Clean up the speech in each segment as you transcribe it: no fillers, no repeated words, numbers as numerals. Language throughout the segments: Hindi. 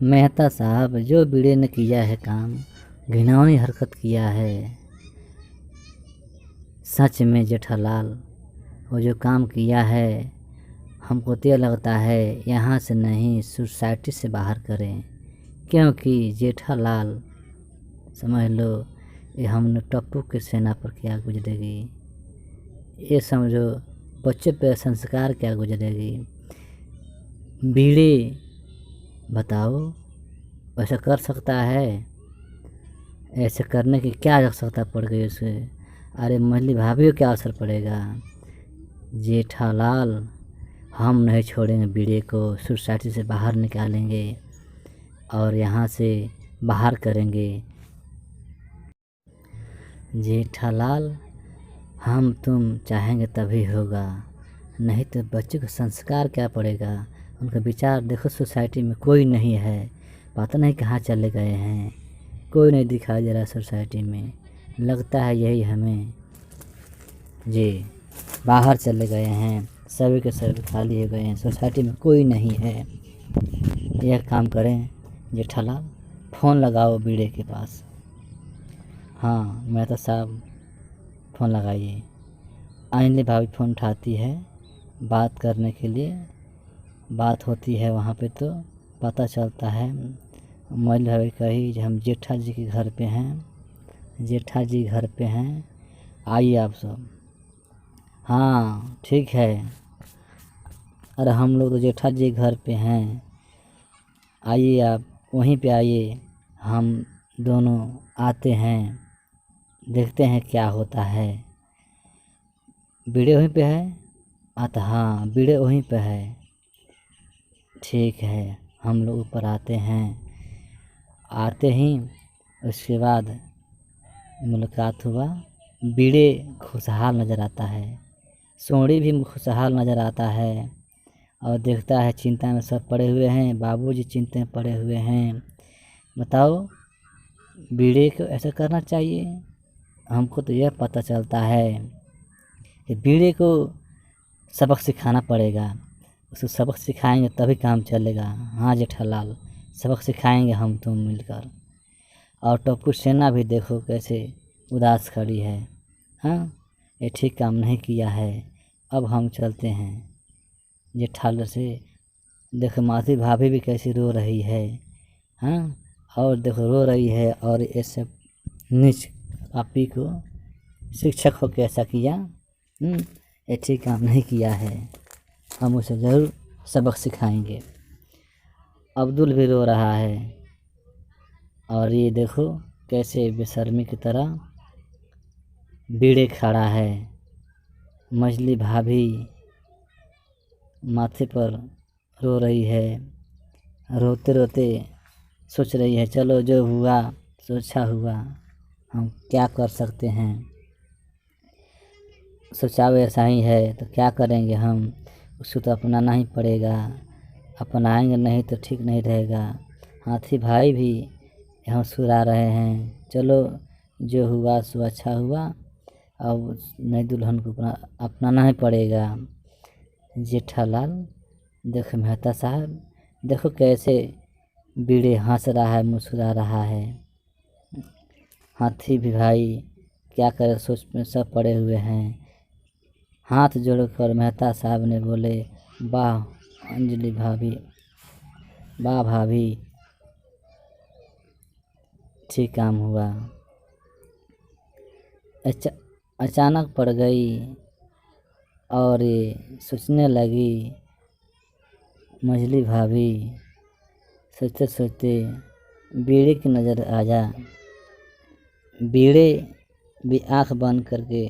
मेहता साहब, जो बीड़े ने किया है काम, घिनौनी हरकत किया है। सच में जेठालाल, वो जो काम किया है, हमको तो लगता है यहाँ से नहीं सोसाइटी से बाहर करें, क्योंकि जेठालाल समझ लो ये हमने टप्पू की सेना पर क्या गुजरेगी, ये समझो बच्चे पे संस्कार क्या गुजरेगी। बीड़े बताओ, ऐसा कर सकता है? ऐसे करने की क्या आवश्यकता पड़ गई उसे? अरे मंझली भाभी को क्या असर पड़ेगा? जेठालाल, हम नहीं छोड़ेंगे बीड़े को, सोसाइटी से बाहर निकालेंगे और यहाँ से बाहर करेंगे। जेठालाल, हम तुम चाहेंगे तभी होगा, नहीं तो बच्चे को संस्कार क्या पड़ेगा? उनका विचार देखो, सोसाइटी में कोई नहीं है, पता नहीं कहाँ चले गए हैं, कोई नहीं दिखाई दे रहा सोसाइटी में। लगता है यही हमें जी बाहर चले गए हैं, सभी के सभी खाली हो गए हैं, सोसाइटी में कोई नहीं है। यह काम करें जेठालाल, फ़ोन लगाओ बीड़े के पास। हाँ मेहता साहब, फ़ोन लगाइए। आइंदे भाभी फ़ोन उठाती है बात करने के लिए, बात होती है वहाँ पे तो पता चलता है मंझली भाभी कही कि हम जेठा जी के घर पे हैं, जेठा जी घर पे हैं, आइए आप सब। हाँ ठीक है, अरे हम लोग तो जेठा जी घर पे हैं, आइए आप वहीं पे आइए, हम दोनों आते हैं, देखते हैं क्या होता है। बीड़े वहीं पे है? आता हाँ, बीड़े वहीं पे है। ठीक है, हम लोग ऊपर आते हैं, आते ही उसके बाद मुलाकात हुआ। बीड़े खुशहाल नज़र आता है, सोड़ी भी खुशहाल नज़र आता है और देखता है चिंता में सब पड़े हुए हैं, बाबूजी चिंता में पड़े हुए हैं। बताओ, बीड़े को ऐसा करना चाहिए? हमको तो यह पता चलता है कि बीड़े को सबक सिखाना पड़ेगा, उसको सबक सिखाएंगे तभी काम चलेगा। हाँ जेठालाल, सबक सिखाएंगे हम तुम मिलकर। और टप्पू सेना भी देखो कैसे उदास खड़ी है। हाँ, ये ठीक काम नहीं किया है, अब हम चलते हैं। जेठालाल से देखो मासी भाभी भी कैसी रो रही है। हाँ, और देखो रो रही है और ऐसे नीच पापी को शिक्षक हो के ऐसा किया। ये ठीक काम नहीं किया है, हम उसे ज़रूर सबक सिखाएंगे। अब्दुल भी रो रहा है और ये देखो कैसे बेशर्मी की तरह बीड़े खड़ा है। मंझली भाभी माथे पर रो रही है, रोते रोते सोच रही है चलो जो हुआ सो अच्छा हुआ, हम क्या कर सकते हैं, सोचा ऐसा ही है तो क्या करेंगे हम, उसको तो अपनाना ही पड़ेगा, अपनाएंगे नहीं तो ठीक नहीं रहेगा। हाथी भाई भी यहाँ सुरा रहे हैं, चलो जो हुआ सो अच्छा हुआ, अब नई दुल्हन को अपनाना ही पड़ेगा। जेठालाल, देखो मेहता साहब, देखो कैसे बीड़े हंस रहा है, मुस्कुरा रहा है। हाथी भी भाई क्या करे, सोच में सब पड़े हुए हैं। हाथ जोड़कर मेहता साहब ने बोले, वाह अंजलि भाभी, वाह भाभी, ठीक काम हुआ। अचानक पड़ गई और ये सोचने लगी मंझली भाभी, सोचते सोचते बीड़े की नज़र आ जा। बीड़े भी आँख बंद करके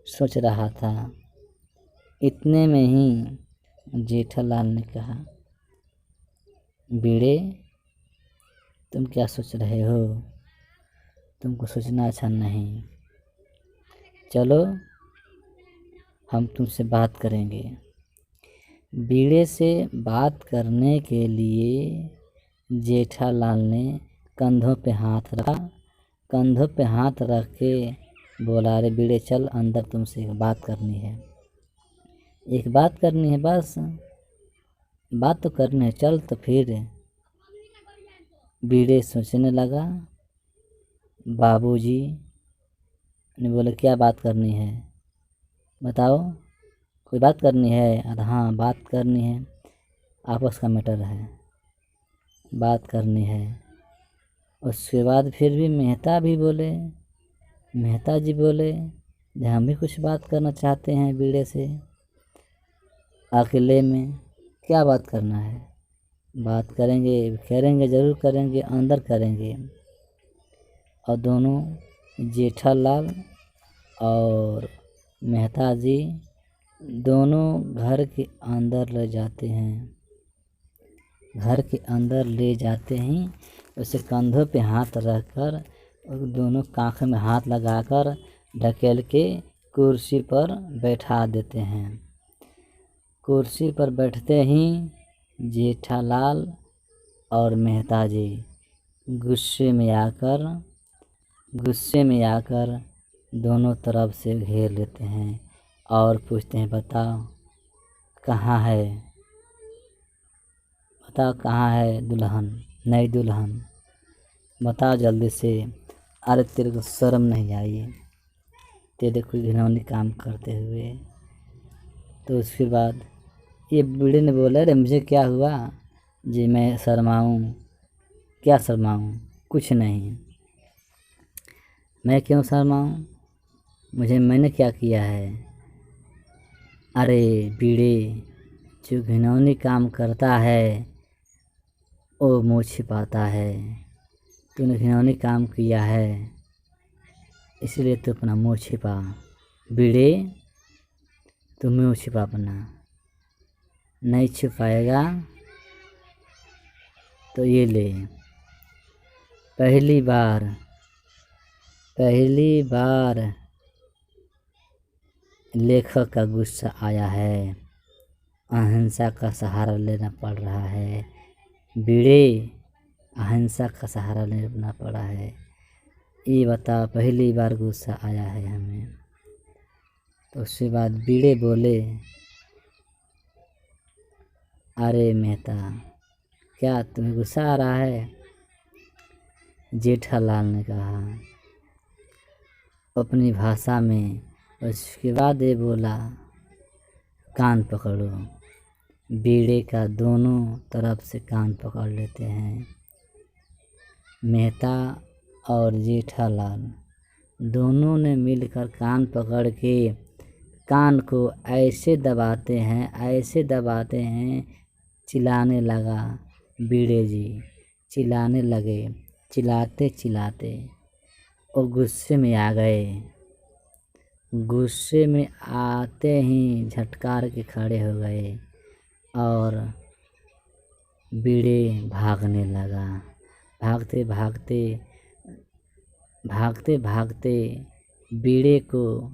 सोच रहा था। इतने में ही जेठालाल ने कहा, बीड़े तुम क्या सोच रहे हो, तुमको सोचना अच्छा नहीं, चलो हम तुमसे बात करेंगे। बीड़े से बात करने के लिए जेठालाल ने कंधों पे हाथ रखा, कंधों पे हाथ रख के बोला, अरे बीड़े चल अंदर, तुमसे एक बात करनी है, एक बात करनी है, बस बात तो करनी है, चल तो फिर। बीड़े सोचने लगा। बाबूजी ने बोले क्या बात करनी है, बताओ, कोई बात करनी है? अरे हाँ बात करनी है, आपस का मैटर है, बात करनी है। उसके बाद फिर भी मेहता भी बोले, मेहता जी बोले हम भी कुछ बात करना चाहते हैं बीड़े से अकेले में। क्या बात करना है? बात करेंगे, करेंगे ज़रूर करेंगे, अंदर करेंगे। और दोनों जेठालाल और मेहता जी दोनों घर के अंदर ले जाते हैं। घर के अंदर ले जाते ही उसे कंधों पे हाथ रखकर और दोनों काँख में हाथ लगाकर ढकेल के कुर्सी पर बैठा देते हैं। कुर्सी पर बैठते ही जेठालाल और मेहता जी गुस्से में आकर दोनों तरफ से घेर लेते हैं और पूछते हैं बताओ कहाँ है, बताओ कहाँ है दुल्हन, नई दुल्हन, बताओ जल्दी से। अरे तेरे को शर्म नहीं आई तेरे कोई घिनौनी काम करते हुए? तो उसके बाद ये बूढ़े ने बोला अरे मुझे क्या हुआ जी मैं शर्माऊँ, क्या शर्माऊँ, कुछ नहीं, मैं क्यों शर्माऊँ, मैंने क्या किया है? अरे बीड़े जो घिनौनी काम करता है वो मुँह छिपाता है, तूने घिनौनी काम किया है इसलिए तू अपना मुँह छिपा। बीड़े तू मुँह छिपा अपना, नहीं छिपाएगा तो ये ले। पहली बार लेखक का गुस्सा आया है, अहिंसा का सहारा लेना पड़ रहा है। बीड़े अहिंसा का सहारा लेना पड़ा है, ये बता पहली बार गुस्सा आया है हमें। तो उसके बाद बीड़े बोले अरे मेहता क्या तुम्हें गुस्सा आ रहा है? जेठालाल ने कहा अपनी भाषा में। उसके बाद ये बोला कान पकड़ो। बीड़े का दोनों तरफ से कान पकड़ लेते हैं। मेहता और जेठालाल दोनों ने मिलकर कान पकड़ के कान को ऐसे दबाते हैं, चिल्लाने लगा बीड़े जी, चिल्लाने लगे, चिल्लाते और गुस्से में आ गए। गुस्से में आते ही झटकार के खड़े हो गए और बीड़े भागने लगा। भागते बीड़े को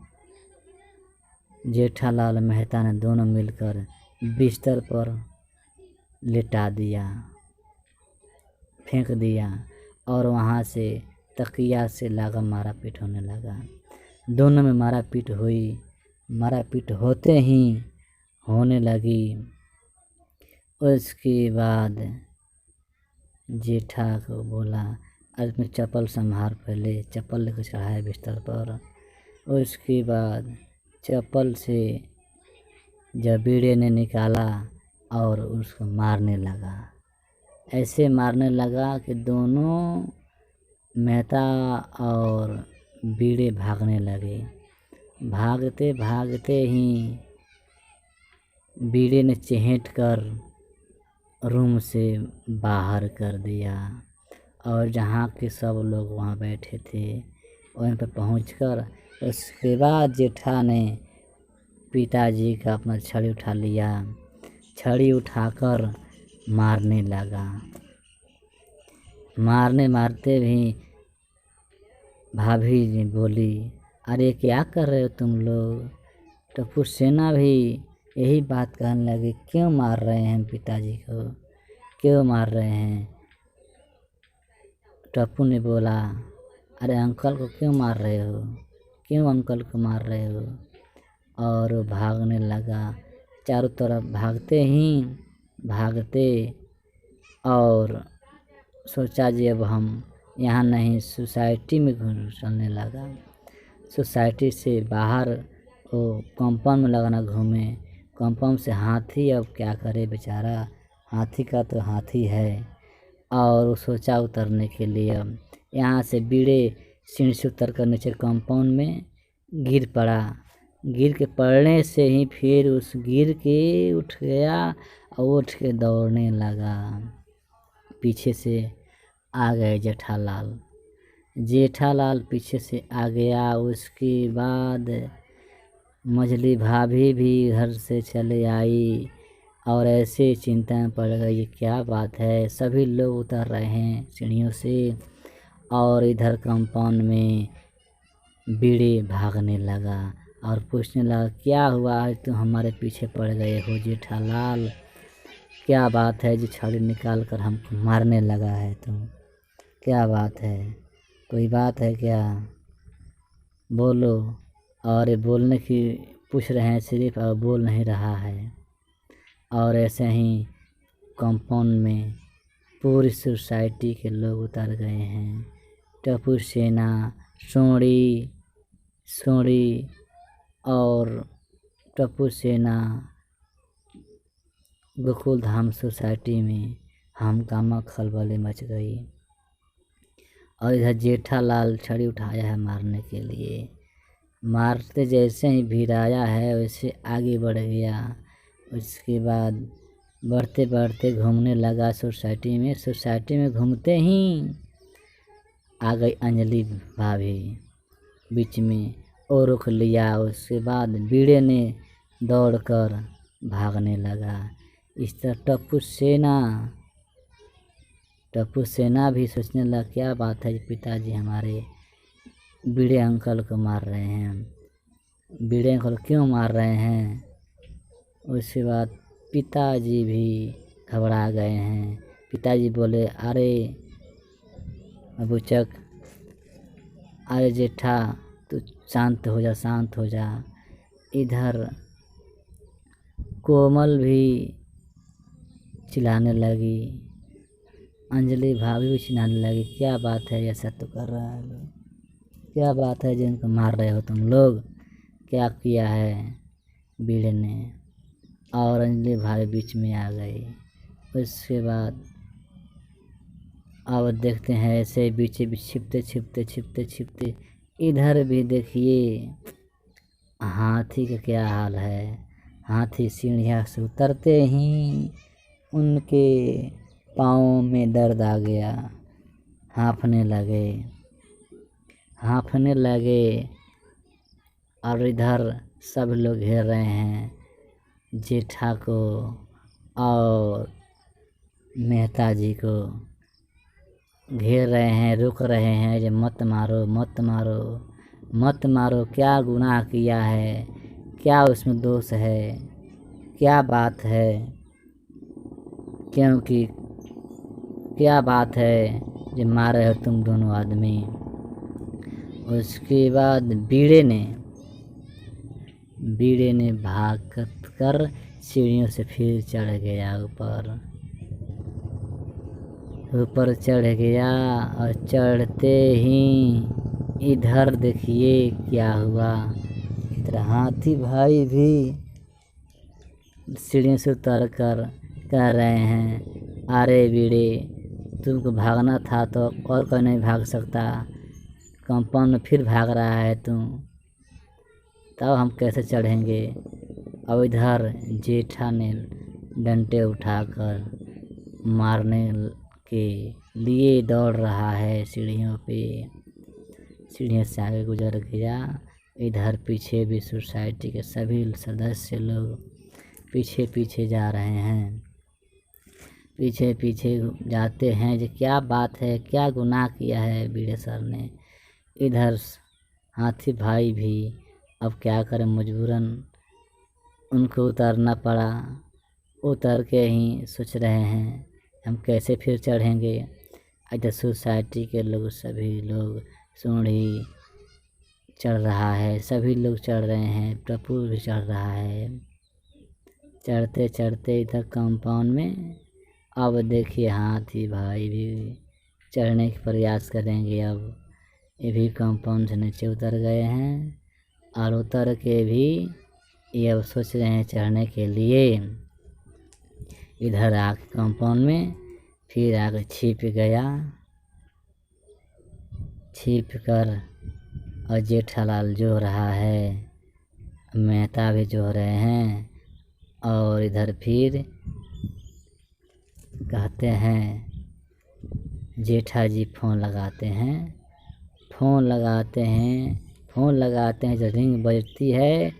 जेठालाल मेहता ने दोनों मिलकर बिस्तर पर लेटा दिया, फेंक दिया और वहाँ से तकिया से लगा मारा पीट होने लगा। दोनों में मारा पीट होते ही होने लगी। उसके बाद जेठा को बोला अरे मैं चप्पल संभाल, पहले चप्पल लेकर चढ़ाया बिस्तर पर। उसके बाद चप्पल से जब बीड़े ने निकाला और उसको मारने लगा, ऐसे मारने लगा कि दोनों मेहता और बीड़े भागने लगे। भागते ही बीड़े ने चहेट कर रूम से बाहर कर दिया और जहाँ के सब लोग वहाँ बैठे थे वहीं पर पहुँचकर उसके बाद जेठा ने पिताजी का अपना छड़ी उठा लिया, छड़ी उठाकर मारने लगा। मारते भी भाभी जी बोली अरे क्या कर रहे हो तुम लोग? टप्पू सेना भी यही बात कहने लगे क्यों मार रहे हैं पिताजी को, क्यों मार रहे हैं? टप्पू ने बोला अरे अंकल को क्यों मार रहे हो, क्यों अंकल को मार रहे हो? और वो भागने लगा चारों तरफ। भागते और सोचा जी अब हम यहाँ नहीं सोसाइटी में चलने लगा। सोसाइटी से बाहर वो कंपाउंड में लगाना घूमे। कंपाउंड से हाथी अब क्या करे बेचारा, हाथी का तो हाथी है। और वो सोचा उतरने के लिए, अब यहाँ से बीड़े सीढ़ी से उतर कर नीचे कंपाउंड में गिर पड़ा। गिर के पड़ने से ही फिर उस गिर के उठ गया और उठ के दौड़ने लगा। पीछे से आ गए जेठालाल। जेठालाल पीछे से आ गया। उसके बाद मझली भाभी भी घर से चले आई और ऐसे चिंता में पड़ गई, ये क्या बात है। सभी लोग उतर रहे हैं सीढ़ियों से और इधर कंपाउंड में बीड़े भागने लगा और पूछने लगा, क्या हुआ आज तुम हमारे पीछे पड़ गए हो जेठालाल, क्या बात है जो छड़ी निकाल कर हमको मारने लगा है तुम, क्या बात है, कोई बात है क्या, बोलो। और ये बोलने की पूछ रहे हैं सिर्फ और बोल नहीं रहा है। और ऐसे ही कंपाउंड में पूरी सोसाइटी के लोग उतर गए हैं। टप्पू सेना, सोड़ी और टप्पू सेना गोकुल धाम सोसाइटी में हंगामा खलबली मच गई। और इधर जेठालाल छड़ी उठाया है मारने के लिए। मारते जैसे ही भिड़ाया है वैसे आगे बढ़ गया। उसके बाद बढ़ते बढ़ते घूमने लगा सोसाइटी में। सोसाइटी में घूमते ही आ गई अंजलि भाभी बीच में और रोक लिया। उसके बाद बीड़े ने दौड़कर भागने लगा। इस तरह टप्पू सेना भी सोचने लगा, क्या बात है पिताजी हमारे बीड़े अंकल को मार रहे हैं, बीड़े अंकल क्यों मार रहे हैं। उसके बाद पिताजी भी घबरा गए हैं। पिताजी बोले, अरे अबूचक, अरे जेठा तू शांत हो जा। इधर कोमल भी चिल्लाने लगी, अंजलि भाभी भी चिल्लाने लगी, क्या बात है ऐसा तो कर रहा है, क्या बात है जिनको मार रहे हो तुम लोग, क्या किया है बीड़े ने। और अंजलि भाभी बीच में आ गई। उसके बाद अब देखते हैं ऐसे बीच छिपते इधर भी देखिए हाथी का क्या हाल है। हाथी सीढ़ियाँ से उतरते ही उनके पाँव में दर्द आ गया, हाँफने लगे और इधर सब लोग घेर रहे हैं जेठा को और मेहता जी को घेर रहे हैं, रुक रहे हैं जो मत मारो, क्या गुनाह किया है, क्या उसमें दोष है, क्या बात है, क्योंकि क्या बात है जो मारे हो तुम दोनों आदमी। उसके बाद बीड़े ने भाग कर सीढ़ियों से फिर चढ़ गया ऊपर चढ़ गया। और चढ़ते ही इधर देखिए क्या हुआ। इधर हाथी भाई भी सीढ़ियों से उतर कर कह रहे हैं, अरे बीड़े तुमको भागना था तो और कोई नहीं भाग सकता, कंपाउंड में फिर भाग रहा है तुम, तब हम कैसे चढ़ेंगे। अब इधर जेठा ने डंडे उठाकर मारने के लिए दौड़ रहा है सीढ़ियों से आगे गुजर गया। इधर पीछे भी सोसाइटी के सभी सदस्य लोग पीछे जा रहे हैं। पीछे जाते हैं जो क्या बात है, क्या गुनाह किया है बीड़े सर ने। इधर हाथी भाई भी अब क्या करें, मजबूरन उनको उतरना पड़ा। उतर के ही सोच रहे हैं हम कैसे फिर चढ़ेंगे। इधर सोसाइटी के लोग सभी लोग सोढ़ी चढ़ रहा है, सभी लोग चढ़ रहे हैं, टप्पू भी चढ़ रहा है। चढ़ते इधर कंपाउंड में अब देखिए हाथी भाई भी चढ़ने के प्रयास करेंगे। अब ये भी कंपाउंड से नीचे उतर गए हैं और उतर के भी ये अब सोच रहे हैं चढ़ने के लिए। इधर आके कंपाउंड में फिर आगे छिप गया। छिप कर और जेठालाल जो रहा है, मेहता भी जो रहे हैं, और इधर फिर कहते हैं जेठा जी फ़ोन लगाते हैं। फ़ोन लगाते हैं जब रिंग बजती है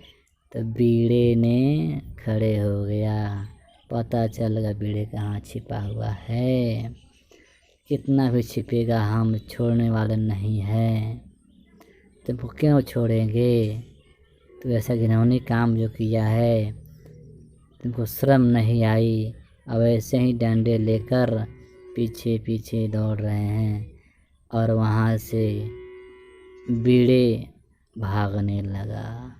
तो बीड़े ने खड़े हो गया। पता चल गया बीड़े कहाँ छिपा हुआ है। कितना भी छिपेगा हम छोड़ने वाले नहीं हैं। तुमको क्यों छोड़ेंगे? तो ऐसा घिनौनी काम जो किया है, तुमको शर्म नहीं आई? अब ऐसे ही डंडे लेकर पीछे पीछे दौड़ रहे हैं और वहाँ से बीड़े भागने लगा।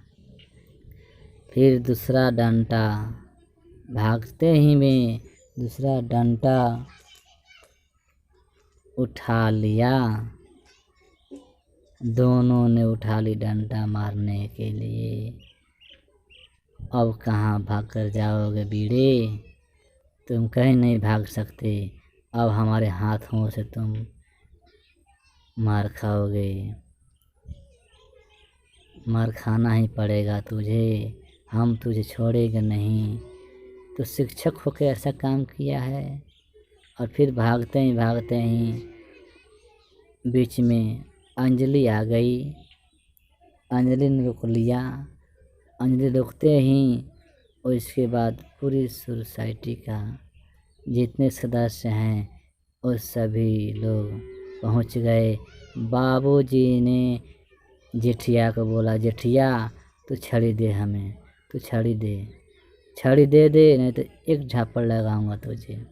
फिर दूसरा डंडा, भागते ही में दूसरा डंडा उठा लिया। दोनों ने उठा ली डंडा मारने के लिए। अब कहाँ भाग कर जाओगे बीड़े? तुम कहीं नहीं भाग सकते। अब हमारे हाथों से तुम मार खाओगे। मार खाना ही पड़ेगा तुझे। हम तुझे छोड़ेंगे नहीं। तो शिक्षक होकर ऐसा काम किया है। और फिर भागते ही बीच में अंजलि आ गई। अंजलि ने रोक लिया। अंजलि रोकते ही और इसके बाद पूरी सोसाइटी का जितने सदस्य हैं वो सभी लोग पहुंच गए। बाबूजी ने जेठिया को बोला, जेठिया तू छड़ी दे हमें, तू छड़ी दे नहीं तो एक झापड़ लगाऊंगा तुझे।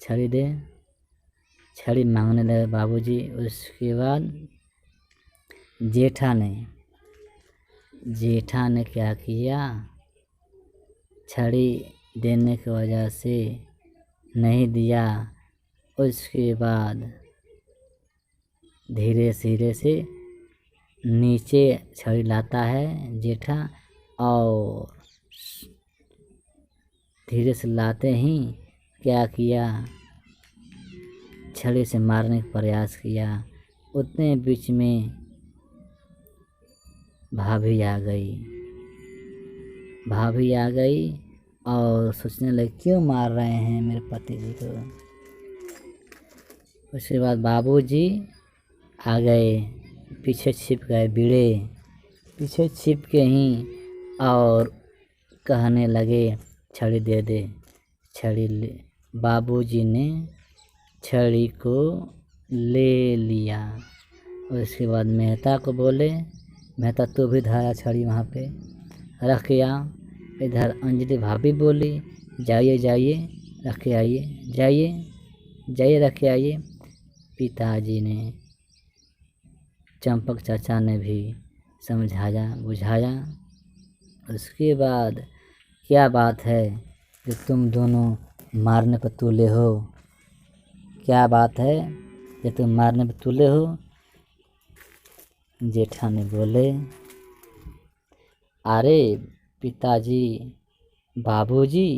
छड़ी दे। छड़ी मांगने लगे बाबूजी। उसके बाद जेठा ने क्या किया, छड़ी देने की वजह से नहीं दिया। उसके बाद धीरे से नीचे छड़ी लाता है जेठा, और धीरे से लाते ही क्या किया, छड़ी से मारने का प्रयास किया। उतने बीच में भाभी आ गई और सोचने लगे क्यों मार रहे हैं मेरे पति जी को। उसके बाद बाबूजी आ गए, पीछे छिप गए बीड़े, पीछे छिप के ही और कहने लगे छड़ी दे। छड़ी ले बाबूजी ने छड़ी को ले लिया। उसके बाद मेहता को बोले, मेहता तू भी धारा छड़ी वहाँ पे रख के आ। इधर अंजलि भाभी बोली, जाइए रख के आइए, जाइए रख के आइए। पिताजी ने, चंपक चाचा ने भी समझाया बुझाया। उसके बाद क्या बात है कि तुम दोनों मारने पर तुले हो? क्या बात है कि तुम मारने पर तुले हो? जेठा ने बोले, अरे पिताजी, बाबूजी,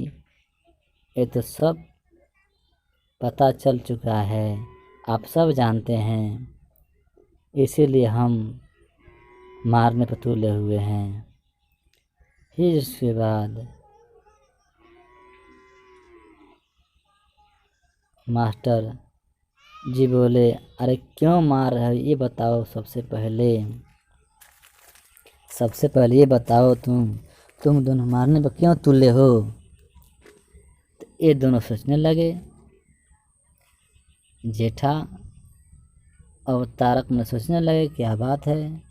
ये तो सब पता चल चुका है, आप सब जानते हैं, इसीलिए हम मारने पर तुले हुए हैं। फिर उसके बाद मास्टर जी बोले, अरे क्यों मार रहे हो ये बताओ। सबसे पहले ये बताओ, तुम दोनों मारने पर क्यों तुले हो? तो ये दोनों सोचने लगे। जेठा और तारक में सोचने लगे क्या बात है,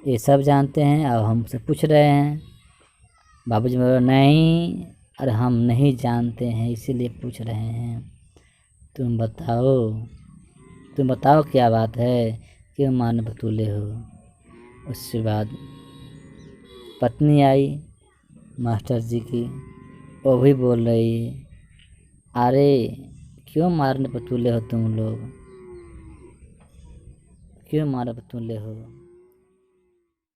ये सब जानते हैं और हमसे पूछ रहे हैं। बाबूजी बोले, नहीं, अरे हम नहीं जानते हैं इसीलिए पूछ रहे हैं। तुम बताओ क्या बात है, क्यों मारने पर तुले हो? उसके बाद पत्नी आई मास्टर जी की, वो भी बोल रही, अरे क्यों मारने पर तुले हो तुम लोग, क्यों मारने पर तुले हो।